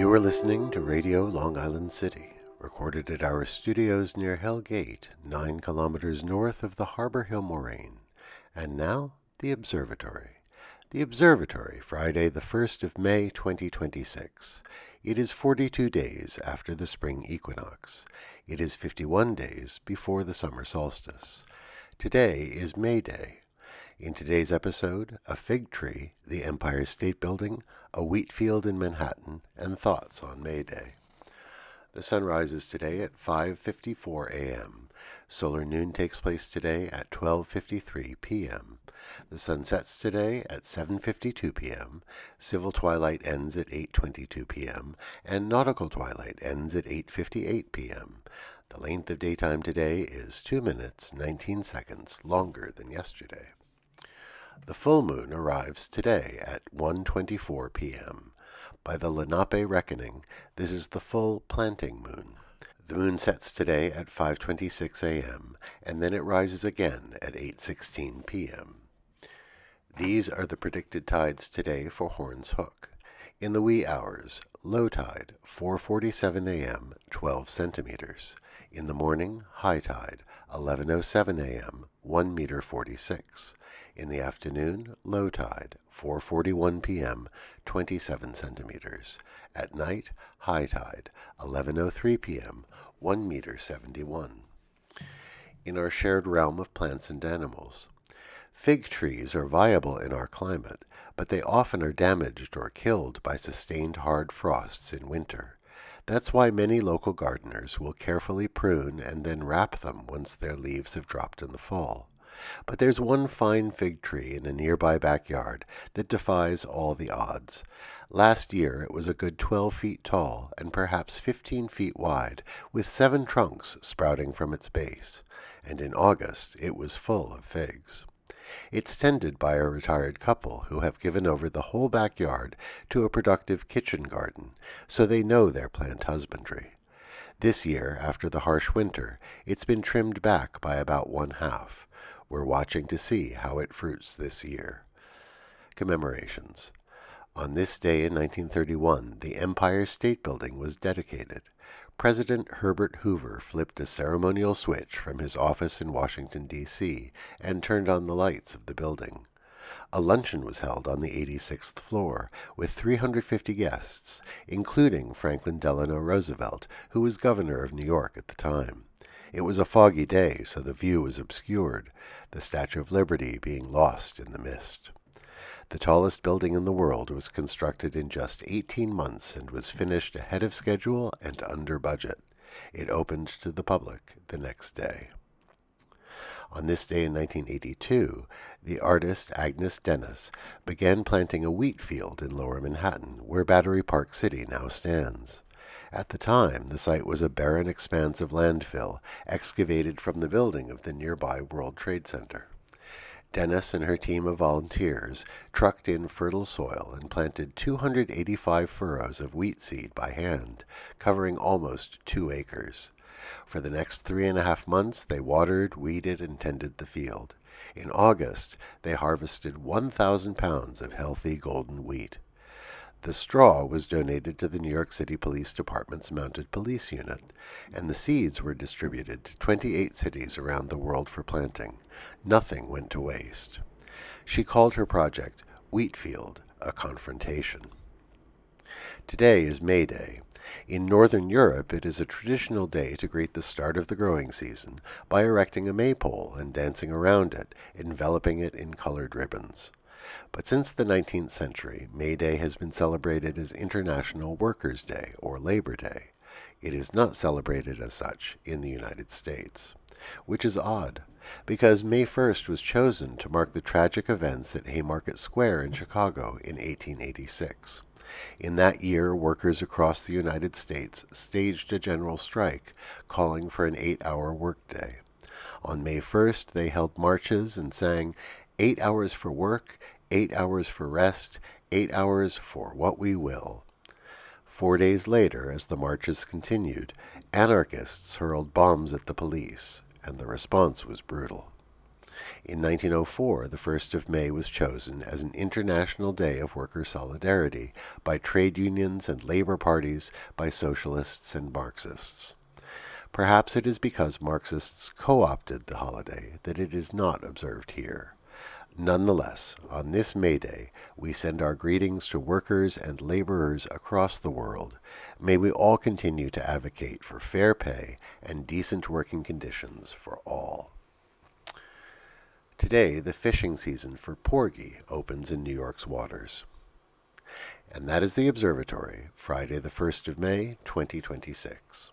You are listening to Radio Long Island City, recorded at our studios near Hell Gate, 9 kilometers north of the Harbor Hill Moraine. And now, the Observatory. The Observatory, Friday, the 1st of May, 2026. It is 42 days after the spring equinox. It is 51 days before the summer solstice. Today is May Day. In today's episode, a fig tree, the Empire State Building, a wheat field in Manhattan, and thoughts on May Day. The sun rises today at 5:54 a.m. Solar noon takes place today at 12:53 p.m. The sun sets today at 7:52 p.m. Civil twilight ends at 8:22 p.m. and nautical twilight ends at 8:58 p.m. The length of daytime today is 2 minutes, 19 seconds longer than yesterday. The full moon arrives today at 1:24 p.m. By the Lenape reckoning, this is the full planting moon. The moon sets today at 5:26 a.m., and then it rises again at 8:16 p.m. These are the predicted tides today for Horns Hook. In the wee hours, low tide, 4:47 a.m., 12 centimeters. In the morning, high tide, 11:07 a.m., 1 meter 46. In the afternoon, low tide, 4:41 p.m., 27 centimeters. At night, high tide, 11:03 p.m., 1 meter 71. In our shared realm of plants and animals, fig trees are viable in our climate, but they often are damaged or killed by sustained hard frosts in winter. That's why many local gardeners will carefully prune and then wrap them once their leaves have dropped in the fall. But there's one fine fig tree in a nearby backyard that defies all the odds. Last year it was a good 12 feet tall and perhaps 15 feet wide, with 7 trunks sprouting from its base, and in August it was full of figs. It's tended by a retired couple who have given over the whole backyard to a productive kitchen garden, so they know their plant husbandry. This year, after the harsh winter, it's been trimmed back by about 1/2. We're watching to see how it fruits this year. Commemorations. On this day in 1931, the Empire State Building was dedicated. President Herbert Hoover flipped a ceremonial switch from his office in Washington, D.C., and turned on the lights of the building. A luncheon was held on the 86th floor with 350 guests, including Franklin Delano Roosevelt, who was governor of New York at the time. It was a foggy day, so the view was obscured, the Statue of Liberty being lost in the mist. The tallest building in the world was constructed in just 18 months and was finished ahead of schedule and under budget. It opened to the public the next day. On this day in 1982, the artist Agnes Dennis began planting a wheat field in Lower Manhattan, where Battery Park City now stands. At the time, the site was a barren expanse of landfill excavated from the building of the nearby World Trade Center. Dennis and her team of volunteers trucked in fertile soil and planted 285 furrows of wheat seed by hand, covering almost 2 acres. For the next 3.5 months, they watered, weeded, and tended the field. In August, they harvested 1,000 pounds of healthy golden wheat. The straw was donated to the New York City Police Department's Mounted Police Unit, and the seeds were distributed to 28 cities around the world for planting. Nothing went to waste. She called her project Wheatfield, a Confrontation. Today is May Day. In Northern Europe, it is a traditional day to greet the start of the growing season by erecting a maypole and dancing around it, enveloping it in colored ribbons. But since the 19th century, May Day has been celebrated as International Workers' Day, or Labor Day. It is not celebrated as such in the United States, which is odd, because May 1st was chosen to mark the tragic events at Haymarket Square in Chicago in 1886. In that year, workers across the United States staged a general strike, calling for an 8-hour workday. On May 1st, they held marches and sang, 8 hours for work, 8 hours for rest, 8 hours for what we will. 4 days later, as the marches continued, anarchists hurled bombs at the police, and the response was brutal. In 1904, the 1st of May was chosen as an International Day of Worker Solidarity by trade unions and labor parties, by socialists and Marxists. Perhaps it is because Marxists co-opted the holiday that it is not observed here. Nonetheless, on this May Day, we send our greetings to workers and laborers across the world. May we all continue to advocate for fair pay and decent working conditions for all. Today, the fishing season for porgy opens in New York's waters. And that is the Observatory, Friday the 1st of May, 2026.